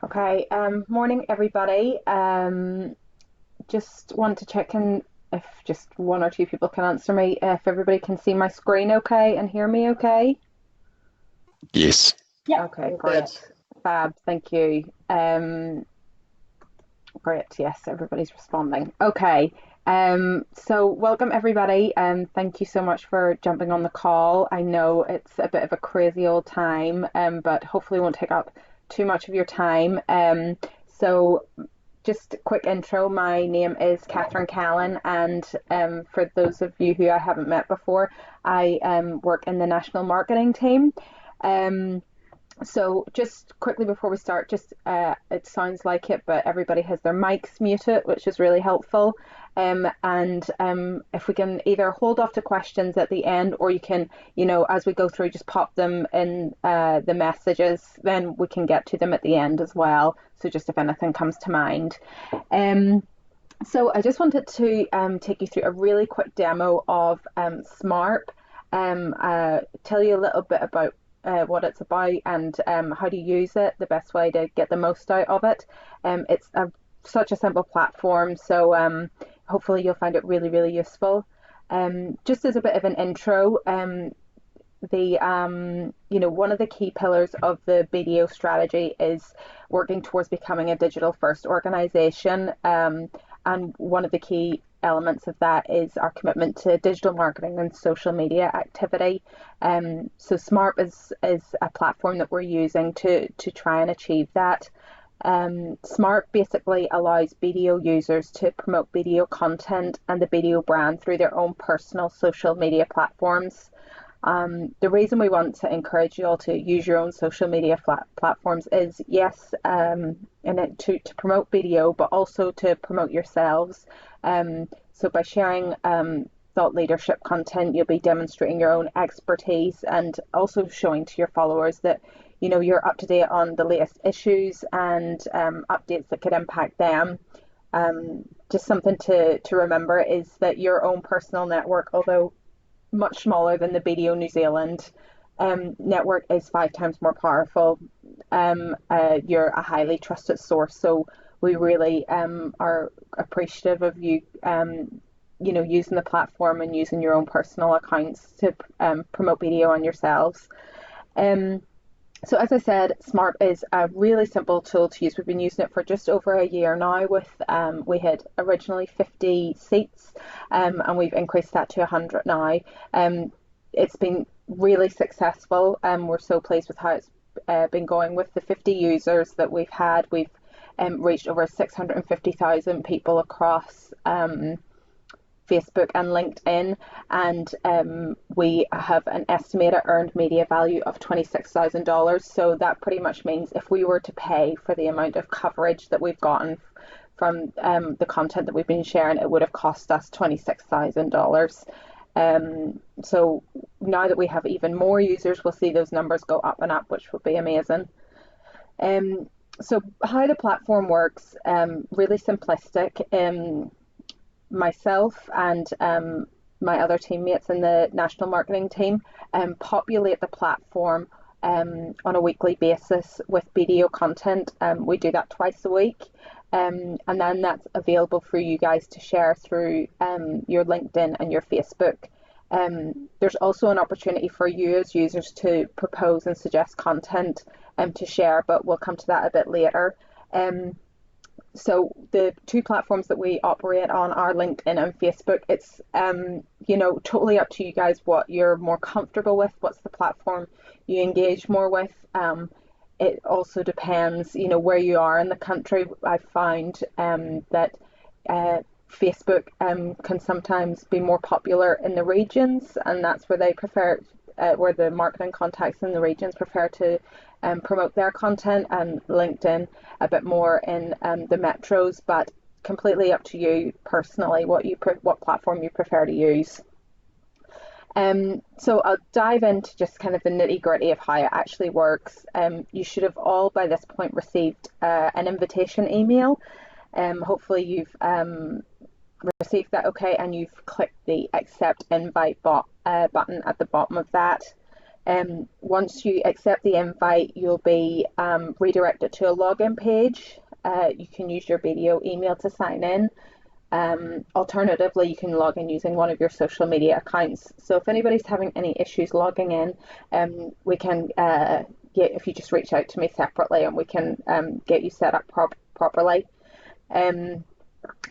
Okay, morning everybody. Just want to check in if just one or two people can answer me, if everybody can see my screen okay and hear me okay. Yes. Yep, Okay, all good. great. Fab, thank you. Great, yes, everybody's responding. Okay, so welcome everybody, and thank you so much for jumping on the call. I know it's a bit of a crazy old time, but hopefully won't take up too much of your time. So just a quick intro. My name is Kathryn Callan, and for those of you who I haven't met before, I work in the national marketing team. Um, so just quickly before we start, just it sounds like it, but everybody has their mics muted, which is really helpful. And if we can either hold off to questions at the end, or you can, as we go through, just pop them in the messages, then we can get to them at the end as well. So just if anything comes to mind. Um, so I just wanted to take you through a really quick demo of SMARP, tell you a little bit about what it's about and how to use it, the best way to get the most out of it. Such a simple platform, so hopefully you'll find it really, really useful. Just as a bit of an intro, one of the key pillars of the BDO strategy is working towards becoming a digital first organization. And one of the key elements of that is our commitment to digital marketing and social media activity. So SMARP is a platform that we're using to try and achieve that. SMART basically allows BDO users to promote BDO content and the BDO brand through their own personal social media platforms. The reason we want to encourage you all to use your own social media platforms is, yes, to promote BDO, but also to promote yourselves. So by sharing thought leadership content, you'll be demonstrating your own expertise and also showing to your followers that you're up to date on the latest issues and updates that could impact them. Just something to remember is that your own personal network, although much smaller than the BDO New Zealand network, is 5 times more powerful. You're a highly trusted source, so we really are appreciative of you, using the platform and using your own personal accounts to promote BDO on yourselves. Um, so as I said, SMART is a really simple tool to use. We've been using it for just over a year now. We had originally 50 seats, and we've increased that to 100 now. It's been really successful. We're so pleased with how it's been going. With the 50 users that we've had, we've reached over 650,000 people across Facebook and LinkedIn, and we have an estimated earned media value of $26,000. So that pretty much means if we were to pay for the amount of coverage that we've gotten from the content that we've been sharing, it would have cost us $26,000. So now that we have even more users, we'll see those numbers go up and up, which will be amazing. So how the platform works, really simplistic. Myself and my other teammates in the national marketing team populate the platform on a weekly basis with BDO content. We do that twice a week, and then that's available for you guys to share through your LinkedIn and your Facebook. There's also an opportunity for you as users to propose and suggest content to share, but we'll come to that a bit later. So the two platforms that we operate on are LinkedIn and Facebook. It's totally up to you guys what you're more comfortable with, what's the platform you engage more with. It also depends, where you are in the country. I find that Facebook can sometimes be more popular in the regions, and that's where they prefer, where the marketing contacts in the regions prefer to promote their content, and LinkedIn a bit more in the metros, but completely up to you personally what platform you prefer to use. So I'll dive into just kind of the nitty gritty of how it actually works. You should have all by this point received an invitation email. Hopefully you've received that okay, and you've clicked the accept invite button at the bottom of that. Once you accept the invite, you'll be redirected to a login page. You can use your BDO email to sign in. Alternatively, you can log in using one of your social media accounts. So if anybody's having any issues logging in, we can if you just reach out to me separately, and we can get you set up properly.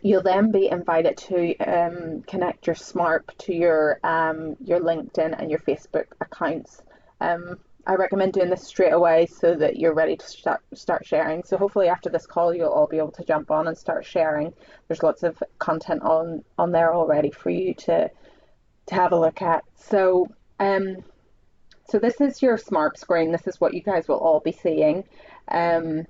You'll then be invited to connect your SMARP to your LinkedIn and your Facebook accounts. I recommend doing this straight away so that you're ready to start sharing. So hopefully after this call, you'll all be able to jump on and start sharing. There's lots of content on there already for you to have a look at. So so this is your SMARP screen. This is what you guys will all be seeing. And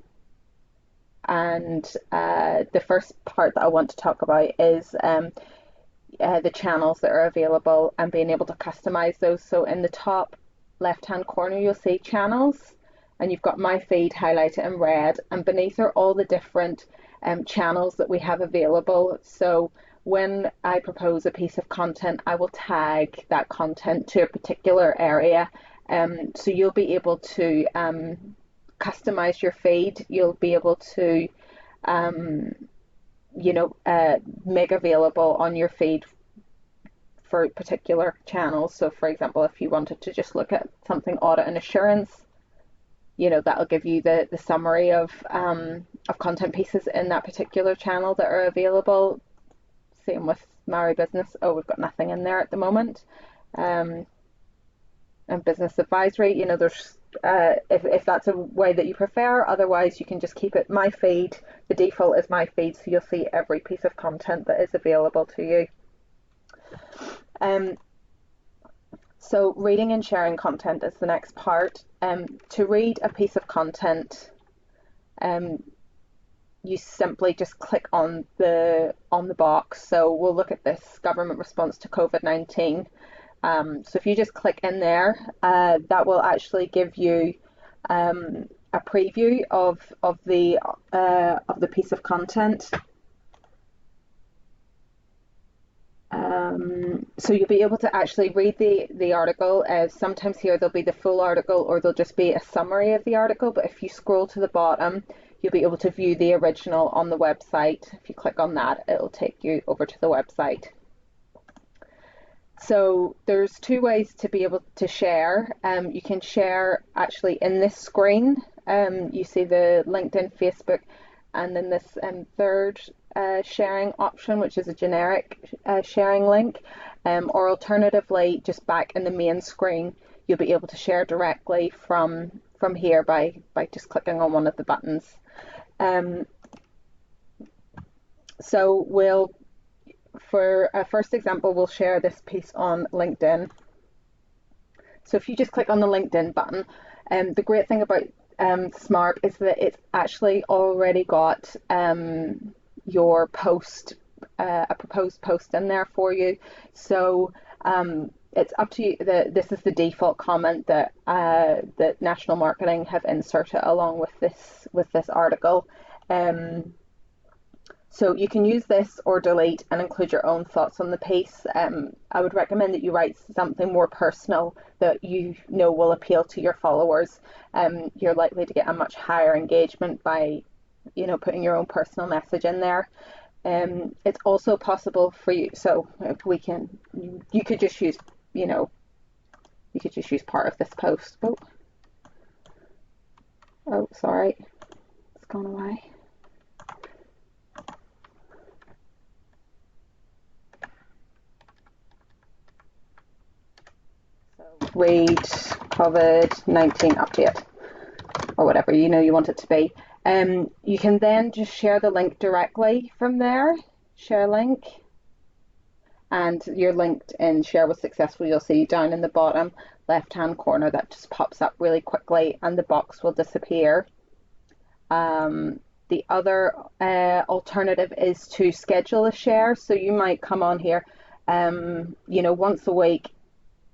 the first part that I want to talk about is the channels that are available and being able to customize those. So in the top left-hand corner, you'll see channels, and you've got my feed highlighted in red, and beneath are all the different channels that we have available. So when I propose a piece of content, I will tag that content to a particular area. So you'll be able to customize your feed. You'll be able to make available on your feed for particular channels. So for example, if you wanted to just look at something audit and assurance, that'll give you the summary of content pieces in that particular channel that are available. Same with Maori Business. Oh, we've got nothing in there at the moment. And business advisory, there's if that's a way that you prefer. Otherwise, you can just keep it my feed. The default is my feed, so you'll see every piece of content that is available to you. So reading and sharing content is the next part. To read a piece of content, you simply just click on the box. So we'll look at this government response to COVID-19. So if you just click in there, that will actually give you a preview of the piece of content. So you'll be able to actually read the article. Sometimes here there'll be the full article, or there'll just be a summary of the article, but if you scroll to the bottom, you'll be able to view the original on the website. If you click on that, it'll take you over to the website. So there's two ways to be able to share. You can share actually in this screen. You see the LinkedIn, Facebook, and then this third sharing option, which is a generic sharing link. Or alternatively, just back in the main screen, you'll be able to share directly from here by just clicking on one of the buttons. So for a first example, we'll share this piece on LinkedIn. So if you just click on the LinkedIn button, the great thing about SMARP is that it's actually already got your post, a proposed post in there for you. So it's up to you. This is the default comment that that National Marketing have inserted along with this article. So you can use this or delete and include your own thoughts on the piece. I would recommend that you write something more personal that you know will appeal to your followers. You're likely to get a much higher engagement by, putting your own personal message in there. It's also possible for you. So you could just use, you could just use part of this post. Oh, sorry, it's gone away. Read COVID-19 update, or whatever you want it to be. You can then just share the link directly from there. Share link, and your LinkedIn share was successful. You'll see down in the bottom left hand corner that just pops up really quickly, and the box will disappear. The other alternative is to schedule a share. So you might come on here once a week,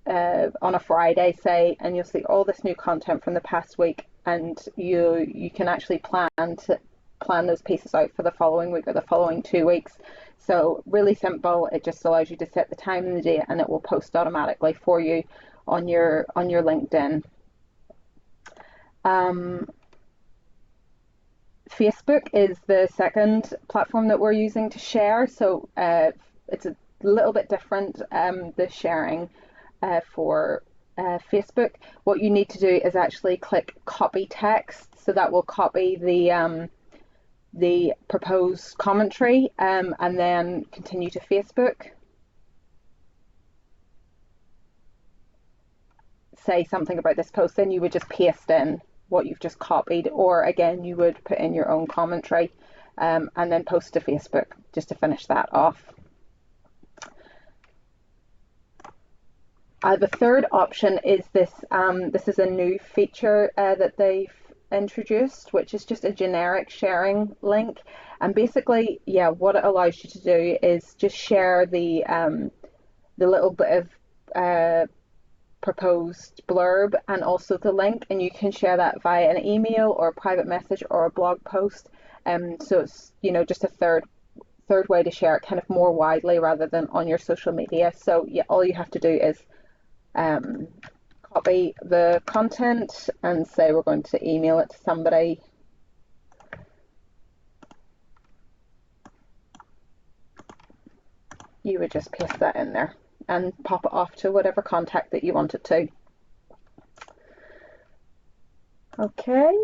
on a Friday, say, and you'll see all this new content from the past week, and you can actually plan those pieces out for the following week or the following 2 weeks. So really simple. It just allows you to set the time and the date, and it will post automatically for you. on your LinkedIn. Facebook is the second platform that we're using to share. So it's a little bit different, the sharing for Facebook. What you need to do is actually click copy text. So that will copy the proposed commentary and then continue to Facebook. Say something about this post, then you would just paste in what you've just copied, or again you would put in your own commentary and then post to Facebook just to finish that off. The third option is this. This is a new feature that they've introduced, which is just a generic sharing link. And basically, yeah, what it allows you to do is just share the little bit of proposed blurb and also the link, and you can share that via an email or a private message or a blog post. So it's, you know, just a third way to share it kind of more widely rather than on your social media. So yeah, all you have to do is copy the content and say we're going to email it to somebody. You would just paste that in there and pop it off to whatever contact that you want it to. Okay.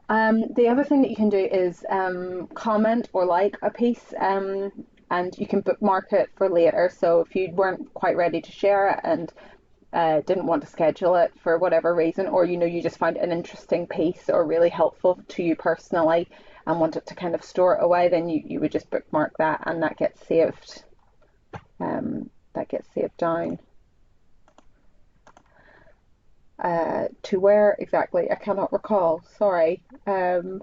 The other thing that you can do is comment or like a piece, and you can bookmark it for later. So if you weren't quite ready to share it and didn't want to schedule it for whatever reason, or you just find an interesting piece or really helpful to you personally and wanted to kind of store it away, then you would just bookmark that, and that gets saved. Down. To where exactly? I cannot recall. Sorry. Anyway,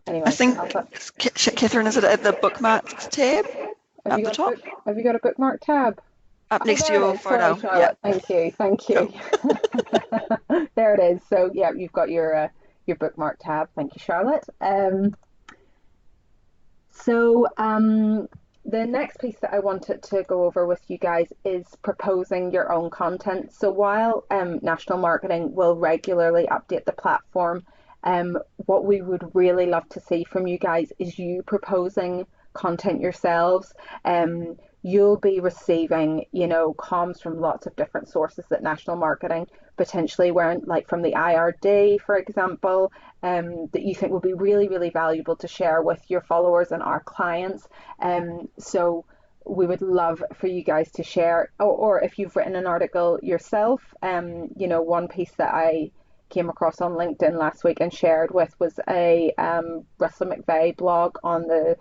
I think, Kathryn, is it at the bookmarks tab at the top? Have you got a bookmark tab? Up next to your photo. Sorry, Charlotte. Yeah. Thank you. Cool. There it is. So yeah, you've got your bookmark tab. Thank you, Charlotte. The next piece that I wanted to go over with you guys is proposing your own content. So while National Marketing will regularly update the platform, what we would really love to see from you guys is you proposing content yourselves. You'll be receiving, comms from lots of different sources at National Marketing, potentially like from the IRD, for example, that you think will be really, really valuable to share with your followers and our clients. So we would love for you guys to share, or if you've written an article yourself, one piece that I came across on LinkedIn last week and shared with was a Russell McVeigh blog on the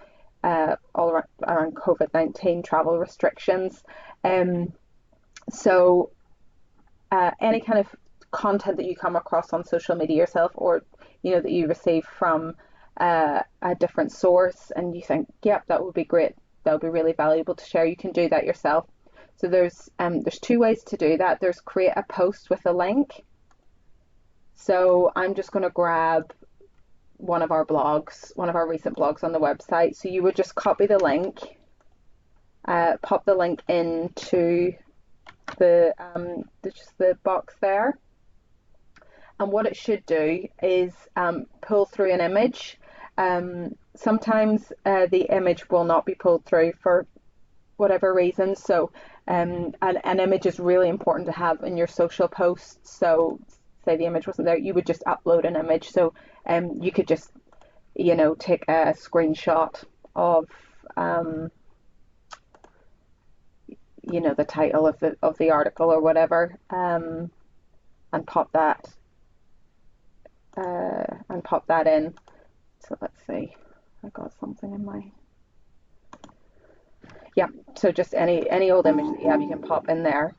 all around COVID-19 travel restrictions. So any kind of content that you come across on social media yourself, or that you receive from a different source and you think, yep, that would be great, that would be really valuable to share, you can do that yourself. So there's two ways to do that. There's create a post with a link. So I'm just going to grab one of our recent blogs on the website. So you would just copy the link, pop the link into the box there, and what it should do is pull through an image. Sometimes the image will not be pulled through for whatever reason. So an image is really important to have in your social posts. So say the image wasn't there, you would just upload an image. So you could just take a screenshot of the title of the article or whatever, and pop that in. So let's see, I got something in my, yeah, so just any old image that you have, you can pop in there.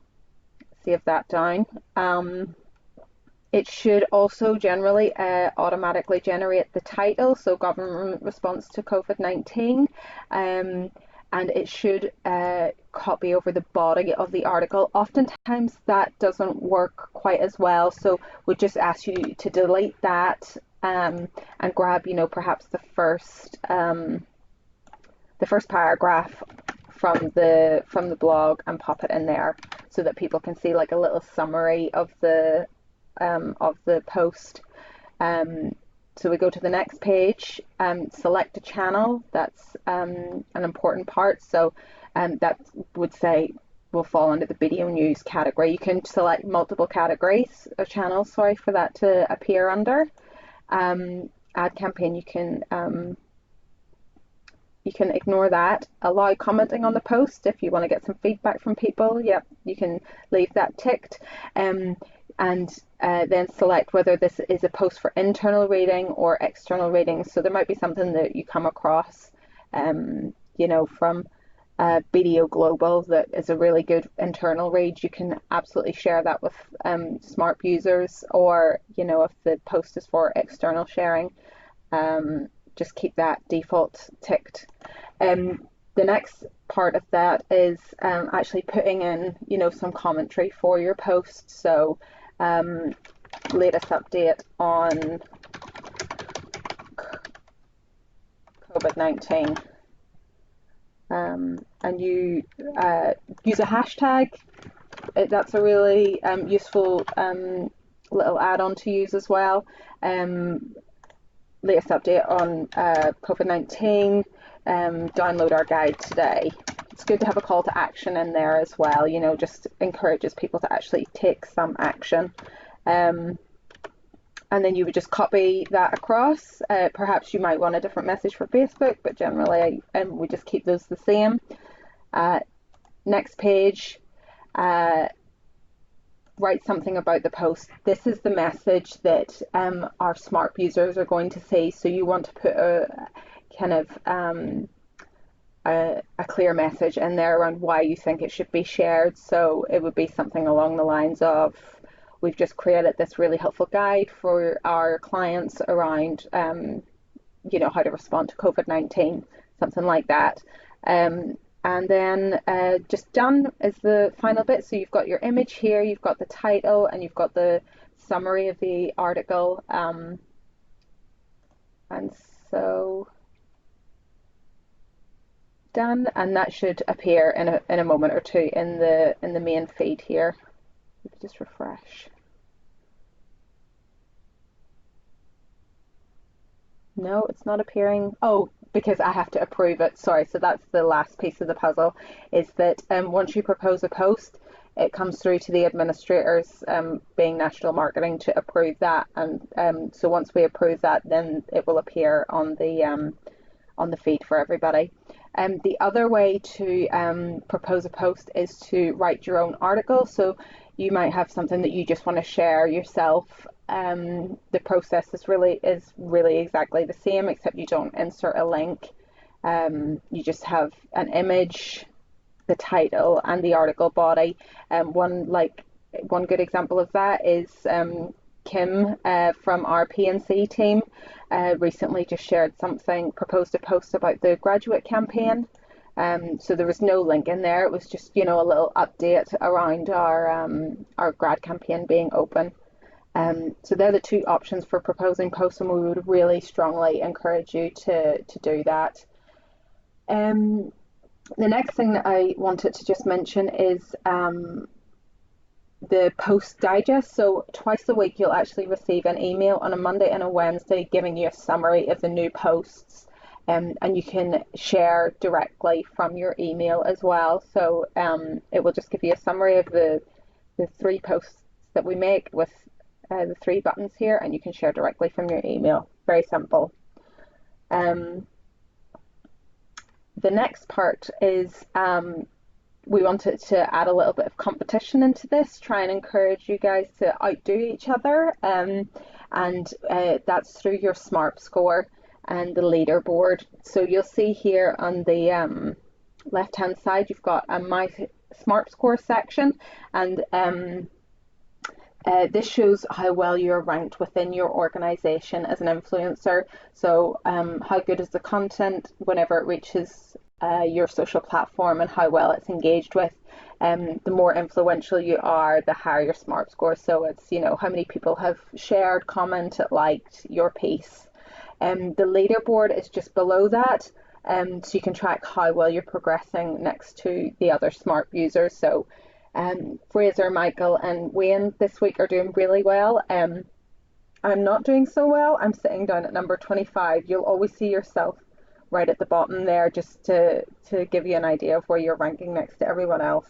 Save that down. It should also generally automatically generate the title, so government response to COVID-19, and it should copy over the body of the article. Oftentimes that doesn't work quite as well, so we just ask you to delete that and grab, perhaps the first paragraph from the blog and pop it in there so that people can see like a little summary of the post. So we go to the next page, select a channel. That's an important part. So that would say will fall under the BDO News category. You can select multiple categories of channels, sorry, for that to appear under. Ad campaign, you can ignore that. Allow commenting on the post if you want to get some feedback from people. Yep, you can leave that ticked. And then select whether this is a post for internal reading or external reading. So there might be something that you come across, from BDO Global that is a really good internal read. You can absolutely share that with SMARP users, or if the post is for external sharing, just keep that default ticked. The next part of that is actually putting in some commentary for your post. So latest update on COVID-19. And you use a hashtag. That's a really useful little add-on to use as well. Latest update on COVID-19. Download our guide today. It's good to have a call to action in there as well. Just encourages people to actually take some action. And then you would just copy that across. Perhaps you might want a different message for Facebook, but generally we just keep those the same. Next page, write something about the post. This is the message that our SMARP users are going to see. So you want to put a kind of a clear message in there around why you think it should be shared. So it would be something along the lines of, we've just created this really helpful guide for our clients around, how to respond to COVID-19, something like that. And then just done is the final bit. So you've got your image here, you've got the title, and you've got the summary of the article. And so done, and that should appear in a moment or two in the main feed here. Just refresh. No, it's not appearing. Oh, because I have to approve it. Sorry, so that's the last piece of the puzzle, is that once you propose a post, it comes through to the administrators, being National Marketing, to approve that. And so once we approve that, then it will appear on the feed for everybody. The other way to propose a post is to write your own article. So you might have something that you just want to share yourself. The process is really exactly the same, except you don't insert a link. You just have an image, the title, and the article body. One good example of that is Kim from our P&C team recently just shared proposed a post about the graduate campaign. So there was no link in there. It was just, a little update around our grad campaign being open. So they're the two options for proposing posts, and we would really strongly encourage you to do that. The next thing that I wanted to just mention is the post digest. So twice a week you'll actually receive an email on a Monday and a Wednesday giving you a summary of the new posts. And you can share directly from your email as well. So it will just give you a summary of the 3 posts that we make with the 3 buttons here, and you can share directly from your email. Very simple. The next part is we wanted to add a little bit of competition into this, try and encourage you guys to outdo each other, and that's through your SMARP score and the leaderboard. So you'll see here on the left hand side you've got a My SMARP score section, and this shows how well you're ranked within your organization as an influencer. So how good is the content whenever it reaches your social platform, and how well it's engaged with. The more influential you are, the higher your SMARP score. So it's, how many people have shared, commented, liked your piece. The leaderboard is just below that. so you can track how well you're progressing next to the other SMARP users. So Fraser, Michael and Wayne this week are doing really well. I'm not doing so well. I'm sitting down at number 25. You'll always see yourself right at the bottom there, just to give you an idea of where you're ranking next to everyone else.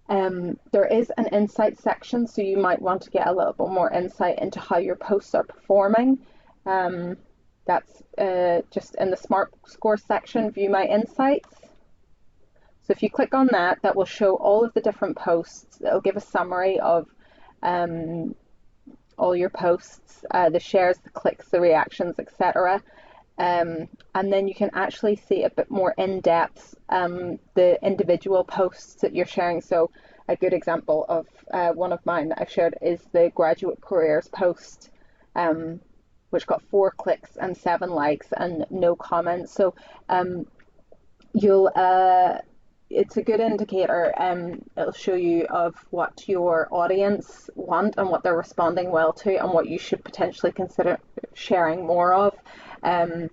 There is an insight section, so you might want to get a little bit more insight into how your posts are performing. That's just in the SMARP score section, view my insights. So if you click on that, that will show all of the different posts. It'll give a summary of all your posts, the shares, the clicks, the reactions, etc. And then you can actually see a bit more in depth the individual posts that you're sharing. So a good example of one of mine that I've shared is the graduate careers post, which got 4 clicks and 7 likes and no comments. So it's a good indicator. It'll show you of what your audience want and what they're responding well to and what you should potentially consider sharing more of. And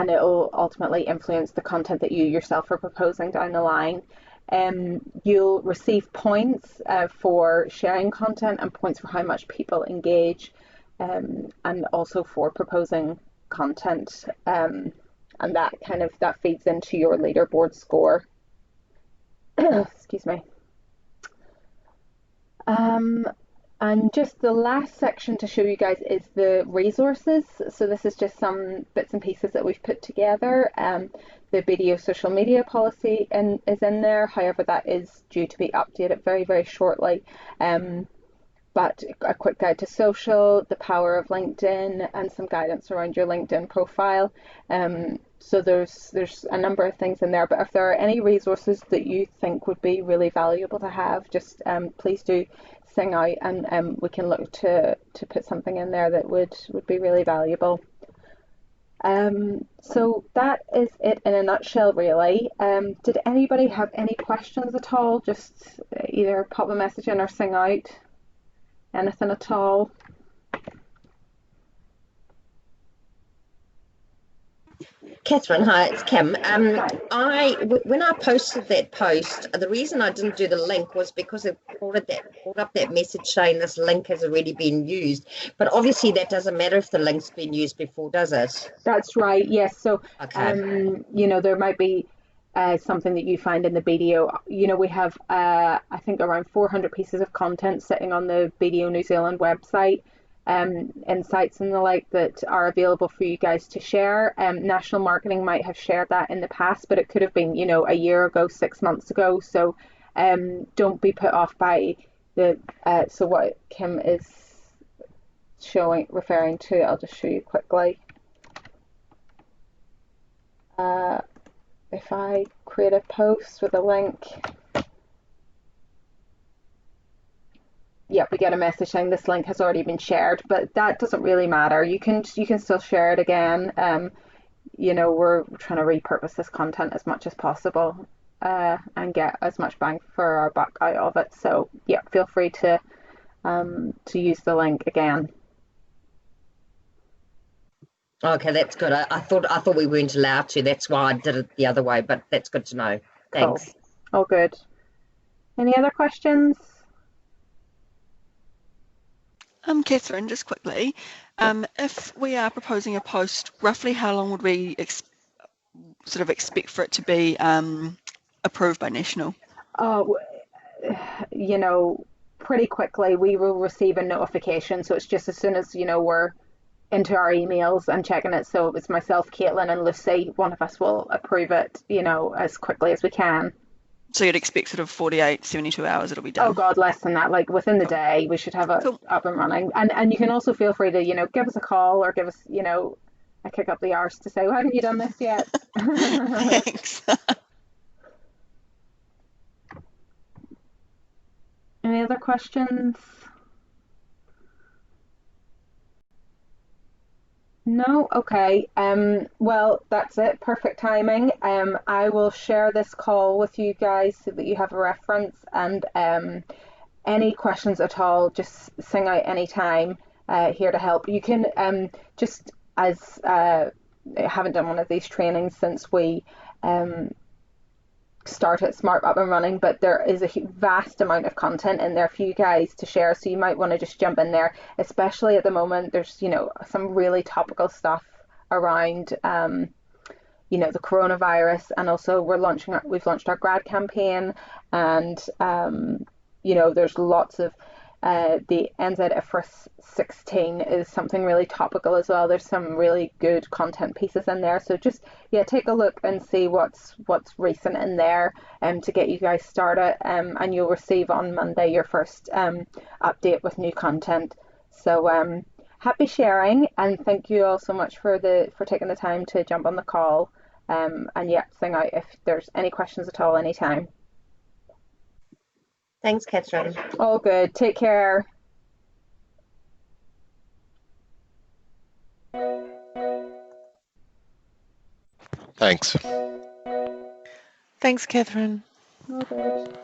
it'll ultimately influence the content that you yourself are proposing down the line. You'll receive points for sharing content and points for how much people engage, and also for proposing content. And that feeds into your leaderboard score. Excuse me. And just the last section to show you guys is the resources. So this is just some bits and pieces that we've put together. The BDO social media policy is in there. However, that is due to be updated very, very shortly. But a quick guide to social, the power of LinkedIn, and some guidance around your LinkedIn profile. So there's a number of things in there, but if there are any resources that you think would be really valuable to have, just please do sing out, and we can look to put something in there that would be really valuable. So that is it in a nutshell, really. Did anybody have any questions at all? Just either pop a message in or sing out. Anything at all? Kathryn, hi, it's Kim. When I posted that post, the reason I didn't do the link was because it brought up that message saying this link has already been used. But obviously that doesn't matter if the link's been used before, does it? That's right, yes. So, okay. There might be something that you find in the BDO. We have, I think, around 400 pieces of content sitting on the BDO New Zealand website. Insights and the like that are available for you guys to share. National Marketing might have shared that in the past, but it could have been, a year ago, 6 months ago. So don't be put off by so what Kim is referring to, I'll just show you quickly. If I create a post with a link, yeah, we get a message saying this link has already been shared, but that doesn't really matter. You can still share it again. We're trying to repurpose this content as much as possible and get as much bang for our buck out of it. So yeah, feel free to use the link again. Okay, that's good. I thought we weren't allowed to. That's why I did it the other way, but that's good to know. Thanks. Cool. All good. Any other questions? Kathryn, just quickly, if we are proposing a post, roughly how long would we expect for it to be approved by National? Pretty quickly. We will receive a notification, so it's just as soon as we're into our emails and checking it. So it's myself, Caitlin, and Lucy. One of us will approve it, as quickly as we can. So you'd expect 48, 72 hours it'll be done? Oh God, less than that. Like within the day, we should have it up and running. And you can also feel free to, give us a call or give us, a kick up the arse to say, well, haven't you done this yet? Thanks. Any other questions? No? Okay. Well, that's it. Perfect timing. I will share this call with you guys so that you have a reference, and any questions at all, just sing out anytime. Here to help. You can just as haven't done one of these trainings since we started SMARP up and running, but there is a vast amount of content in there for you guys to share, so you might want to just jump in there, especially at the moment. There's, you know, some really topical stuff around you know, the coronavirus, and also we've launched our grad campaign, and you know, there's lots of the NZ 16 is something really topical as well. There's some really good content pieces in there, so just, yeah, take a look and see what's recent in there to get you guys started, and you'll receive on Monday your first update with new content. So happy sharing, and thank you all so much for taking the time to jump on the call, and yeah, sing out if there's any questions at all anytime. Thanks, Kathryn. All good. Take care. Thanks. Thanks, Kathryn. All good.